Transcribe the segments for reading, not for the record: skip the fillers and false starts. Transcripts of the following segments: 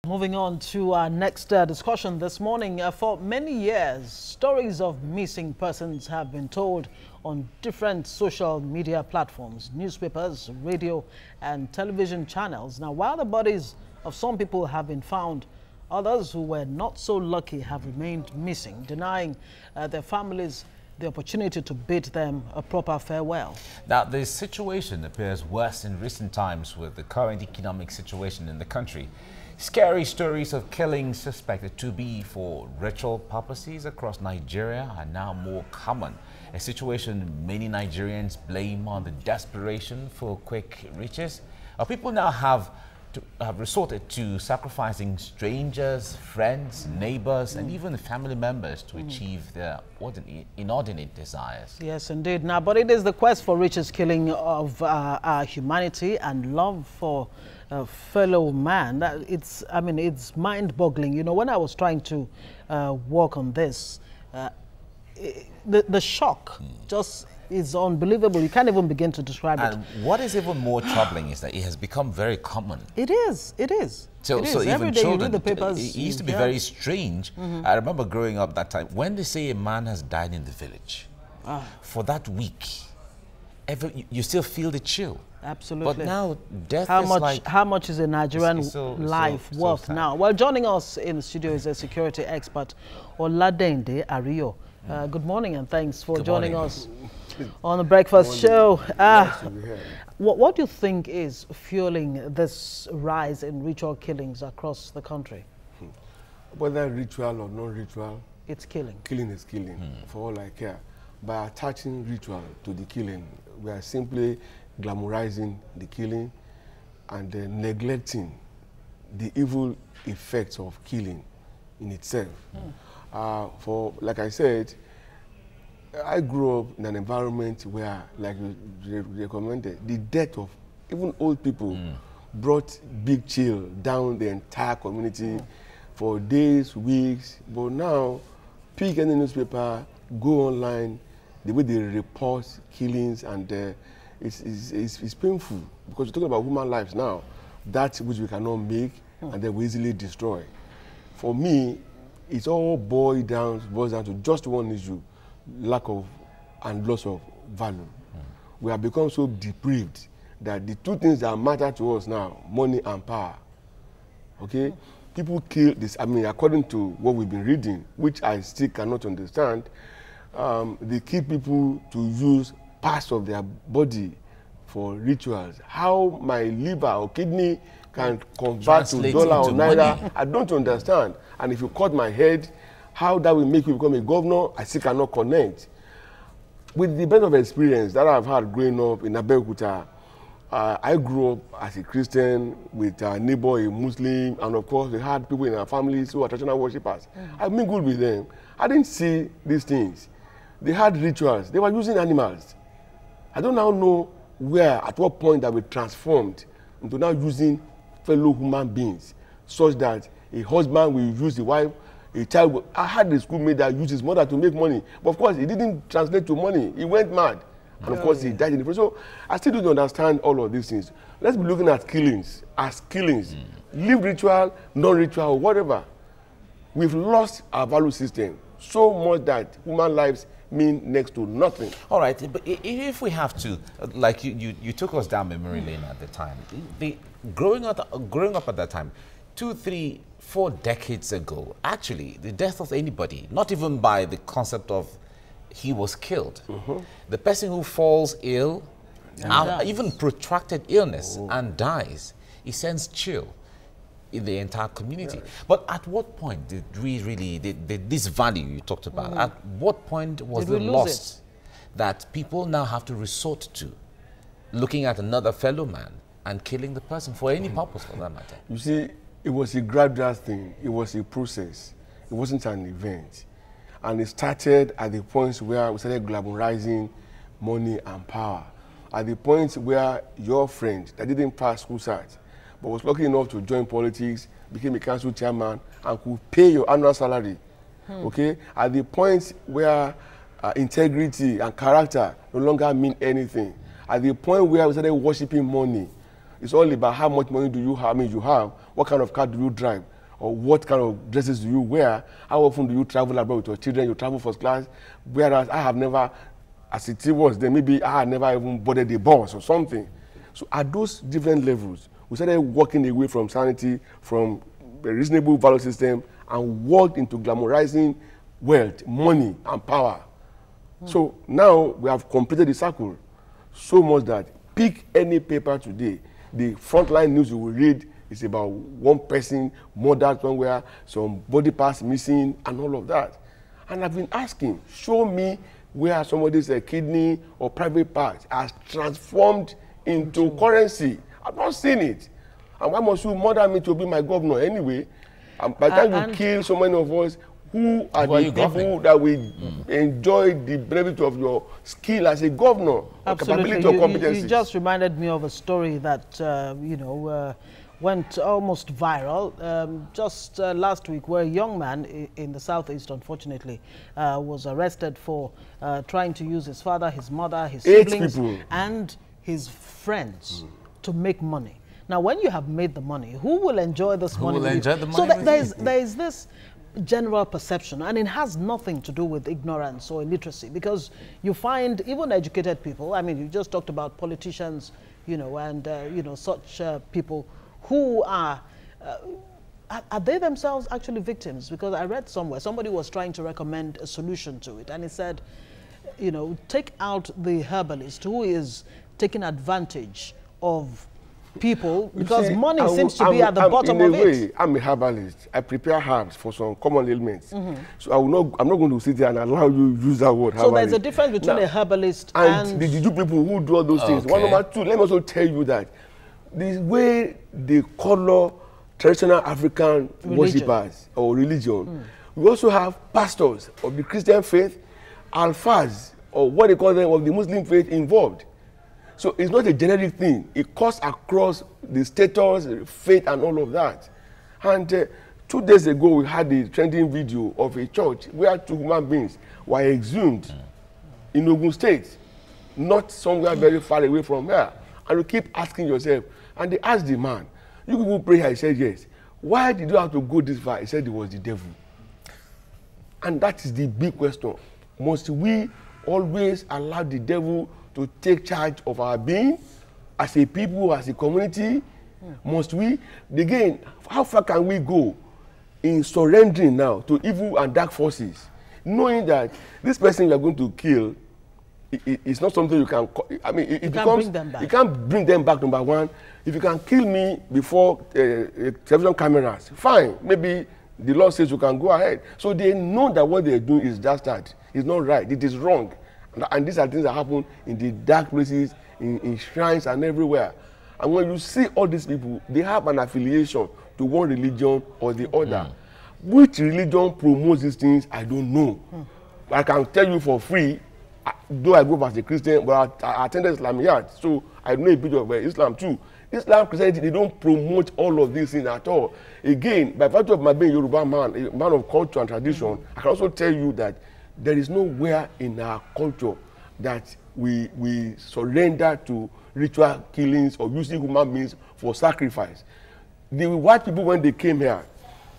Moving on to our next discussion this morning. For many years, stories of missing persons have been told on different social media platforms, newspapers, radio and television channels. Now, while the bodies of some people have been found, others who were not so lucky have remained missing, denying their families the opportunity to bid them a proper farewell. Now, the situation appears worse in recent times with the current economic situation in the country. Scary stories of killings suspected to be for ritual purposes across Nigeria are now more common, a situation many Nigerians blame on the desperation for quick riches. People now have resorted to sacrificing strangers, friends, neighbors, and even family members to achieve their inordinate desires. Yes, indeed. Now, but it is the quest for riches killing of our humanity and love for fellow man. It's mind-boggling. You know, when I was trying to work on this, the shock just is unbelievable. You can't even begin to describe it. And what is even more troubling is that it has become very common. It is. It is. So even every day children, you read the papers, it used to be very strange. I remember growing up that time, when they say a man has died in the village, for that week, you still feel the chill. Absolutely. But now death how much is a Nigerian life worth now? Well, joining us in the studio is a security expert, Oladende Ario. Good morning and thanks for joining us on the breakfast show. What do you think is fueling this rise in ritual killings across the country? Whether ritual or non-ritual, it's killing. Killing is killing, for all I care. By attaching ritual to the killing, we are simply glamorizing the killing and neglecting the evil effects of killing in itself. For, like I said, I grew up in an environment where, like you recommended, the death of even old people brought big chill down the entire community for days, weeks. But now, pick any newspaper, go online, the way they report killings, and it's painful because you're talking about human lives now, that which we cannot make and then we easily destroy. For me, it's all boils down to just one issue: lack of and loss of value. We have become so depraved that the two things that matter to us now, money and power. Okay? People kill this, according to what we've been reading, which I still cannot understand, they kill people to use parts of their body for rituals. How my liver or kidney can convert to dollar or naira, I don't understand. And if you cut my head, how that will make you become a governor, I still cannot connect. With the best of experience that I've had growing up in Abeokuta, I grew up as a Christian with a neighbor, a Muslim, and of course we had people in our families who are traditional worshippers. I mingled with them. I didn't see these things. They had rituals. They were using animals. I don't now know where, at what point that we transformed into now using fellow human beings, such that a husband will use the wife, a child will, I had a schoolmate that used his mother to make money, but of course it didn't translate to money. He went mad, and of course he died in the process. So I still don't understand all of these things. Let's be looking at killings as killings. Live ritual, non-ritual, whatever. We've lost our value system so much that human lives mean next to nothing. All right, but if we have to, like you took us down memory lane at the time. Growing up at that time, 2, 3, 4 decades ago, actually, the death of anybody, not even by the concept of he was killed, the person who falls ill, even protracted illness and dies, it sends chill in the entire community. But at what point did we really, did this value you talked about, at what point was it lost that people now have to resort to looking at another fellow man and killing the person for any purpose for that matter? You see, it was a gradual thing. It was a process. It wasn't an event. And it started at the point where we started glamorizing money and power. At the point where your friend that didn't pass school science, but was lucky enough to join politics, became a council chairman, and could pay your annual salary. Okay? At the point where integrity and character no longer mean anything. At the point where we started worshiping money, it's all about how much money do you have, what kind of car do you drive. or what kind of dresses do you wear, how often do you travel abroad with your children, you travel first class, whereas I have never, as it was then, maybe I had never even boarded a bus or something. So at those different levels, we started walking away from sanity, from a reasonable value system, and walked into glamorizing wealth, money, and power. So now we have completed the circle so much that pick any paper today, the frontline news you will read is about one person murdered somewhere, some body parts missing, and all of that. And I've been asking, show me where somebody's kidney or private part has transformed into currency. I've not seen it. And why must you murder me to be my governor anyway? And by the time you kill so many of us, who are the people that will enjoy the benefit of your skill as a governor, or capability or competency? You just reminded me of a story that, went almost viral just last week, where a young man in the southeast, unfortunately, was arrested for trying to use his father, his mother, his siblings, and his friends to make money. Now, when you have made the money, who will enjoy this money? Who will enjoy the money? So there is this general perception, and it has nothing to do with ignorance or illiteracy, because you find even educated people, I mean, you just talked about politicians, and such people who are they themselves actually victims? Because I read somewhere, somebody was trying to recommend a solution to it, and he said, take out the herbalist who is taking advantage of people, because money seems to be at the bottom of it. I'm a herbalist. I prepare herbs for some common ailments. So I'm not going to sit there and allow you to use that word herbalist. So there's a difference between a herbalist and the juju people who do all those things. One, number two, let me also tell you that the way they color traditional African worshippers or religion, we also have pastors of the Christian faith, alphas, or what they call them, of the Muslim faith involved. So it's not a generic thing. It cuts across the status, faith, and all of that. And 2 days ago, we had the trending video of a church where 2 human beings were exhumed in Ogun State, not somewhere very far away from here. And you keep asking yourself, and they asked the man, you people pray here? He said, yes. Why did you have to go this far? He said it was the devil. And that is the big question. Must we always allow the devil to take charge of our being as a people, as a community? Must we? Again, how far can we go in surrendering now to evil and dark forces, knowing that this person you are going to kill it's not something you can, I mean, it becomes, you can't bring them back, number one. If you can kill me before television cameras, fine, maybe the law says you can go ahead. So they know that what they're doing is just that. It's not right, it is wrong. And these are things that happen in the dark places, in shrines and everywhere. And when you see all these people, they have an affiliation to one religion or the other. Which religion promotes these things, I don't know. I can tell you for free, though I grew up as a Christian, but I attended Islamiyat, so I know a bit of Islam too. Islam, Christianity, they don't promote all of these things at all. Again, by virtue of my being a Yoruba man, a man of culture and tradition, I can also tell you that there is nowhere in our culture that we surrender to ritual killings or using human beings for sacrifice. The white people, when they came here,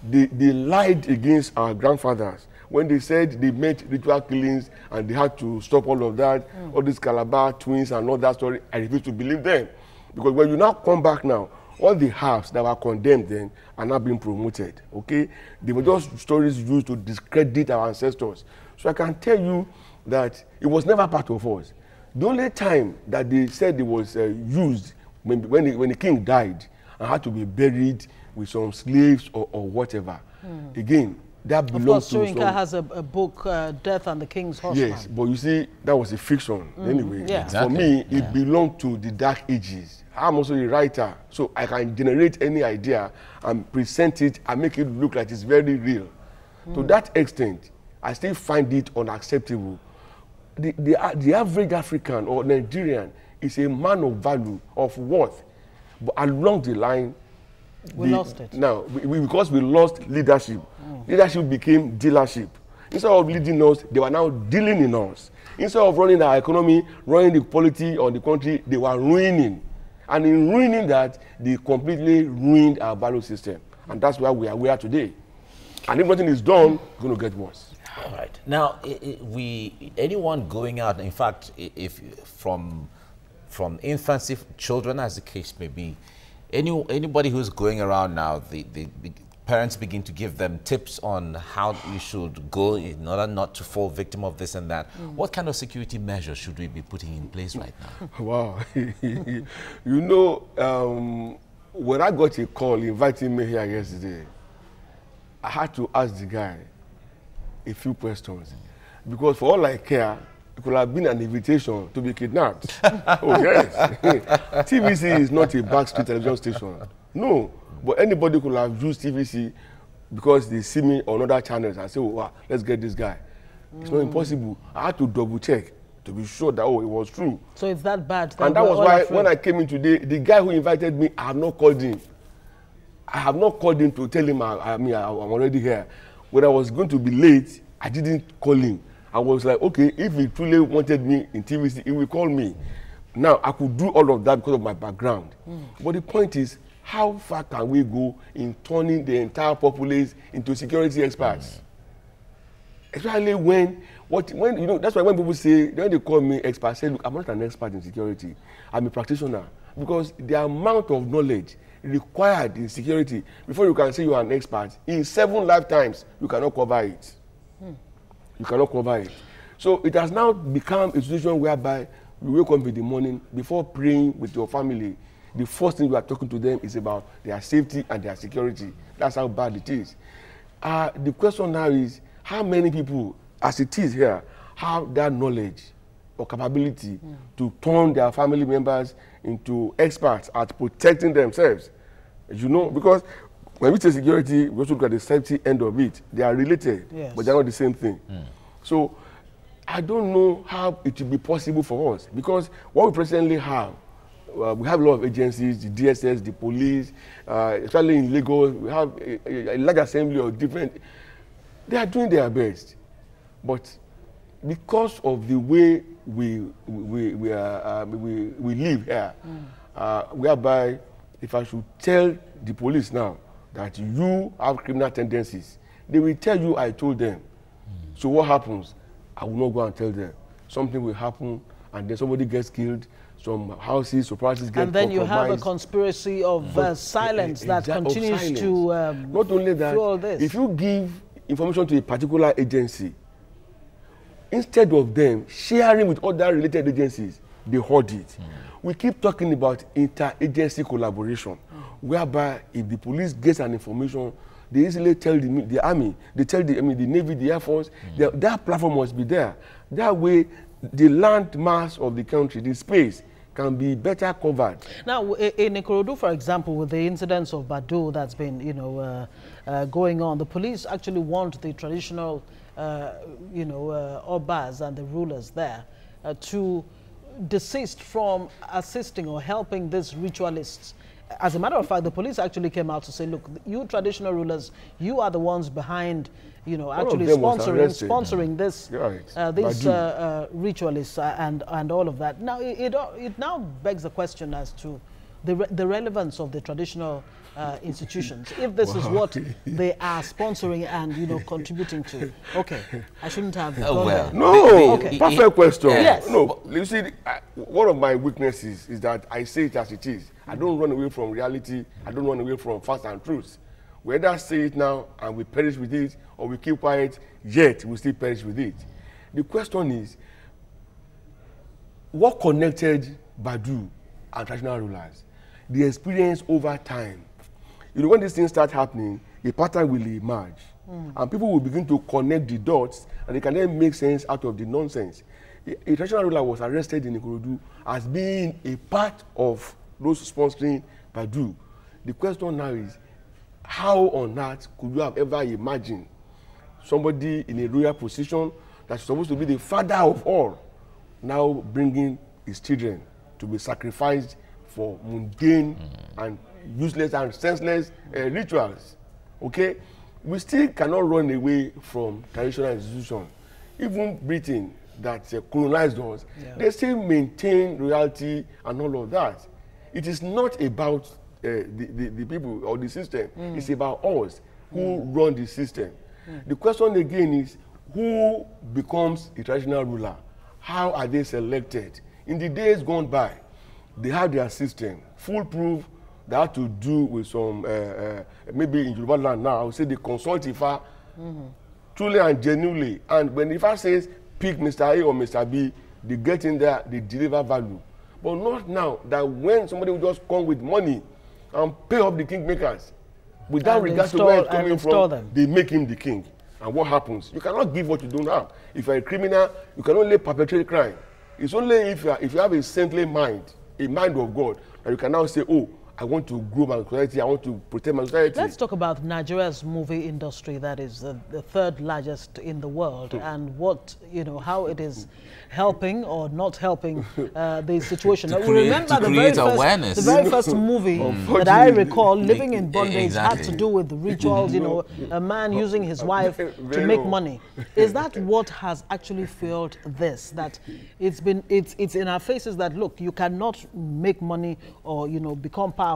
they lied against our grandfathers when they said they made ritual killings and they had to stop all of that, all these Calabar twins and all that story. I refuse to believe them. Because when you now come back now, all the herbs that were condemned then are now being promoted, okay? They were just stories used to discredit our ancestors. So I can tell you that it was never part of us. The only time that they said it was used when the king died and had to be buried with some slaves or whatever. Again, that belongs to... Of course, Soyinka has a book, Death and the King's Horseman. Yes, but you see, that was a fiction anyway. Yeah. Exactly. For me, it belonged to the Dark Ages. I'm also a writer, so I can generate any idea and present it and make it look like it's very real. To that extent, I still find it unacceptable. The average African or Nigerian is a man of value, of worth, but along the line, we lost it. Now, because we lost leadership, leadership became dealership. Instead of leading us, they were now dealing in us. Instead of running our economy, running the polity on the country, they were ruining. And in ruining that, they completely ruined our value system. And that's why we are today. And if nothing is done, it's going to get worse. All right. Now, anyone going out, in fact, if from infancy, children, as the case may be, anybody who's going around now, the parents begin to give them tips on how you should go in order not to fall victim of this and that. What kind of security measures should we be putting in place right now? Wow. You know, when I got a call inviting me here yesterday, I had to ask the guy a few questions. Because for all I care, it could have been an invitation to be kidnapped. Oh, yes. TVC is not a backstreet television station. No. But anybody could have used TVC because they see me on other channels and say, oh, wow, let's get this guy. It's not impossible. I had to double check to be sure that, oh, it was true. So it's that bad? And that was why when I came in today, the guy who invited me, I have not called him. I have not called him to tell him I'm already here. When I was going to be late, I didn't call him. I was like, okay, if he truly wanted me in TVC, he will call me. Now, I could do all of that because of my background. But the point is, how far can we go in turning the entire populace into security experts? Especially when you know, that's why when people say, when they call me expert, I say, look, I'm not an expert in security. I'm a practitioner. Because the amount of knowledge required in security, before you can say you are an expert, in 7 lifetimes, you cannot cover it. You cannot cover it. So it has now become a situation whereby you wake up in the morning, before praying with your family, the first thing you are talking to them is about their safety and their security. That's how bad it is. The question now is, how many people, as it is here, have that knowledge or capability to turn their family members into experts at protecting themselves? You know, because when we say security, we also look at the safety end of it. They are related, yes, but they're not the same thing. So I don't know how it will be possible for us, because what we presently have, we have a lot of agencies, the DSS, the police, especially in Lagos, we have a large assembly of different. They are doing their best, but because of the way we live here, whereby if I should tell the police now that you have criminal tendencies, they will tell you I told them. So what happens? I will not go and tell them. Something will happen, and then somebody gets killed. Some houses, some properties get compromised. And then you have a conspiracy of silence that continues to not only that, all this. If you give information to a particular agency, instead of them sharing with other related agencies, they hoard it. We keep talking about inter-agency collaboration, whereby if the police gets an information, they easily tell the army, they tell the Navy, the Air Force, that platform must be there. That way, the land mass of the country, the space, can be better covered. Now, in Ikorodu, for example, with the incidents of Badu that's been, going on, the police actually want the traditional, Obas and the rulers there to desist from assisting or helping these ritualists. As a matter of fact, the police actually came out to say, look, you traditional rulers, you are the ones behind, actually sponsoring this, these ritualists and all of that. Now, it now begs the question as to the relevance of the traditional institutions. If this is what they are sponsoring and, contributing to. Okay, I shouldn't have gone there. No, okay. Perfect question. Yes. No, you see, one of my weaknesses is that I say it as it is. I don't run away from reality. I don't run away from facts and truths. We either say it now and we perish with it, or we keep quiet, yet we still perish with it. The question is, what connected Badu and traditional rulers? The experience over time. When these things start happening, a pattern will emerge. And people will begin to connect the dots, and they can then make sense out of the nonsense. A traditional ruler was arrested in Ikorodu as being a part of those sponsoring Badu. The question now is, how on earth could you have ever imagined somebody in a royal position that's supposed to be the father of all, now bringing his children to be sacrificed for mundane and useless and senseless rituals? Okay? We still cannot run away from traditional institutions. Even Britain, that colonized us, they still maintain royalty and all of that. It is not about the people or the system. It's about us who run the system. The question again is, who becomes a traditional ruler? How are they selected? In the days gone by, they had their system, foolproof, that had to do with some, maybe in Yoruba land now, I would say they consult Ifa, truly and genuinely. And when Ifa says, pick Mr. A or Mr. B, they get in there, they deliver value. But not now, that when somebody will just come with money and pay up the kingmakers, without regard to where it's coming from, they make him the king. And what happens? You cannot give what you don't have. If you're a criminal, you can only perpetrate crime. It's only if you have a saintly mind, a mind of God, that you can now say, oh, I want to grow my society, I want to protect my society. Let's talk about Nigeria's movie industry, that is the third largest in the world, and what, how it is helping or not helping the situation. To create awareness. The very first movie that I recall, Living in Bondage, had to do with the rituals, a man using his wife to make money. Is that what has actually fueled this? That it's in our faces that, look, you cannot make money or, become powerful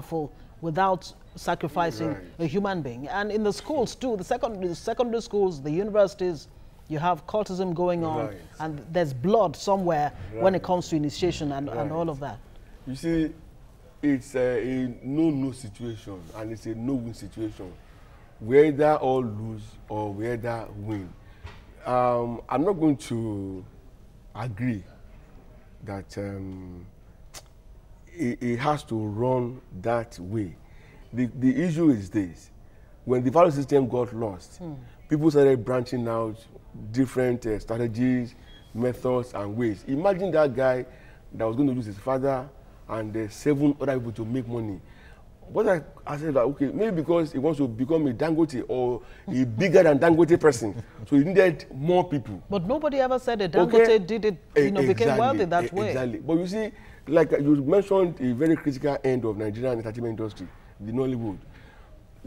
without sacrificing a human being. And in the schools too, the secondary schools, the universities, you have cultism going on, and there's blood somewhere when it comes to initiation and all of that. You see, it's a no-no situation, and it's a no-win situation. Whether all lose or whether win. I'm not going to agree that it has to run that way. The issue is this. When the value system got lost, people started branching out different strategies, methods, and ways. Imagine that guy that was going to use his father and 7 other people to make money. What I said, that, okay, maybe because he wants to become a Dangote or a bigger than Dangote person, so he needed more people. But nobody ever said that Dangote did it, became wealthy that way. Exactly. But you see, like you mentioned, a very critical end of Nigerian entertainment industry, the Nollywood.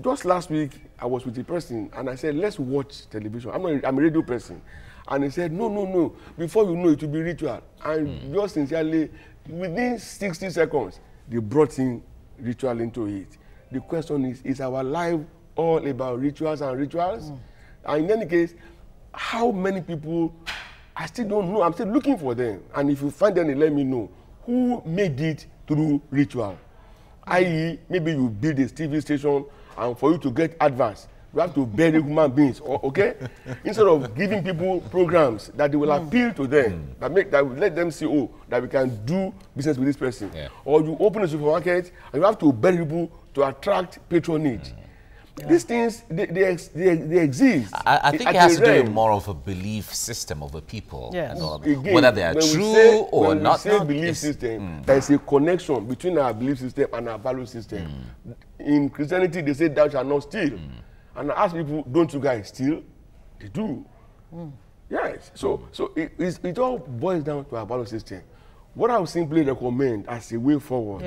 Just last week, I was with a person and I said, let's watch television. I'm a radio person. And he said, no. Before you know it will be ritual. And just sincerely, within 60 seconds, they brought in ritual into it. The question is our life all about rituals and rituals? And in any case, how many people, I still don't know. I'm still looking for them. And if you find them, let me know. Who made it through ritual? I.e., maybe you build a TV station, and for you to get advance, you have to bury human beings, okay? Instead of giving people programs that they will appeal to them, that will let them see, oh, that we can do business with this person. Yeah. Or you open a supermarket, and you have to bury people to attract patronage. Yeah. These things, they exist. I think it has to do with more of a belief system of the people. Yes. Again, whether they are true or not. When we say belief system, there is a connection between our belief system and our value system. In Christianity, they say thou shalt not steal. And I ask people, don't you guys steal? They do. Yes. So it all boils down to our value system. What I would simply recommend as a way forward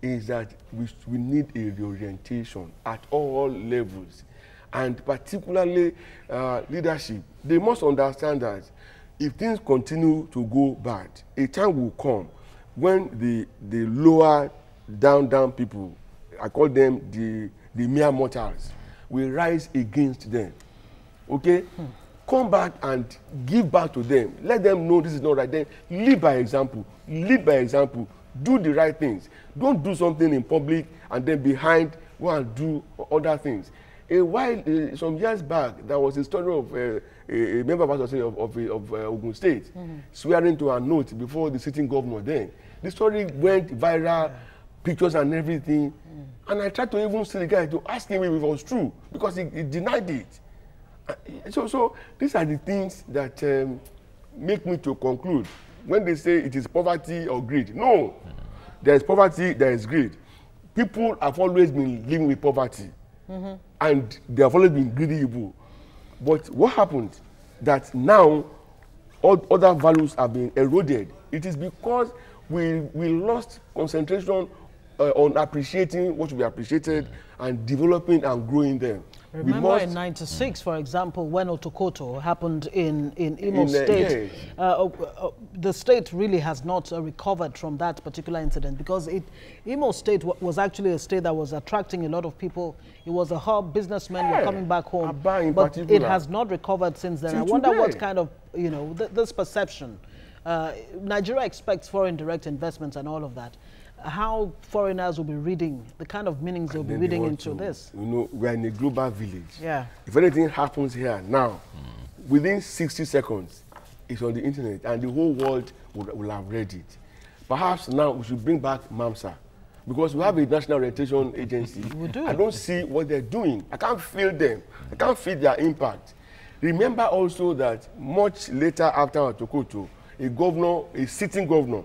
is that we need a reorientation at all levels, and particularly leadership. They must understand that if things continue to go bad, a time will come when the lower down people, I call them the mere mortals, will rise against them. Okay? Come back and give back to them. Let them know this is not right. Then lead by example. Lead by example. Do the right things. Don't do something in public and then behind go and do other things. Some years back, there was a story of a member of Ogun State swearing to a note before the sitting governor then. The story went viral, pictures and everything. And I tried to even see the guy to ask him if it was true, because he denied it. So these are the things that make me to conclude. When they say it is poverty or greed, no. There is poverty, there is greed. People have always been living with poverty. And they have always been greedy people. But what happened? That now all other values have been eroded. It is because we lost concentration on appreciating what should be appreciated and developing and growing them. Remember in '96, for example, when Otokoto happened in Imo State, the state really has not recovered from that particular incident, because Imo State was actually a state that was attracting a lot of people. It was a hub, businessmen were coming back home, but it has not recovered since then. I wonder what kind of, you know, this perception. Nigeria expects foreign direct investments and all of that. How foreigners will be reading, the kind of meanings they'll be reading into this. You know, we're in a global village. Yeah. If anything happens here now, within 60 seconds, it's on the internet, and the whole world will have read it. Perhaps now we should bring back MAMSA, because we have a national orientation agency. We do. I don't see what they're doing. I can't feel them. I can't feel their impact. Remember also that much later after Otokoto, a sitting governor,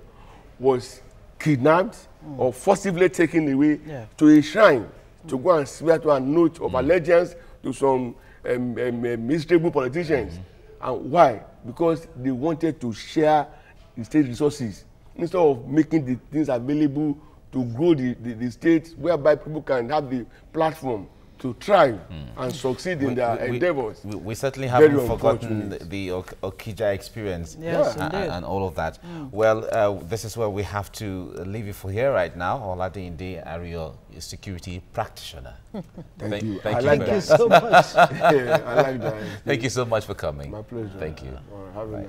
was kidnapped or forcibly taken away to a shrine to go and swear to a note of allegiance to some miserable politicians. And why? Because they wanted to share the state resources instead of making the things available to grow the state, whereby people can have the platform to thrive and succeed in their endeavors. We certainly haven't forgotten the Okija experience, and all of that. Well, this is where we have to leave it for here right now. Oladinde Ario, security practitioner. Thank you. Thank you so much. Yeah, I like that. Thank you so much for coming. My pleasure. Thank you. Have a nice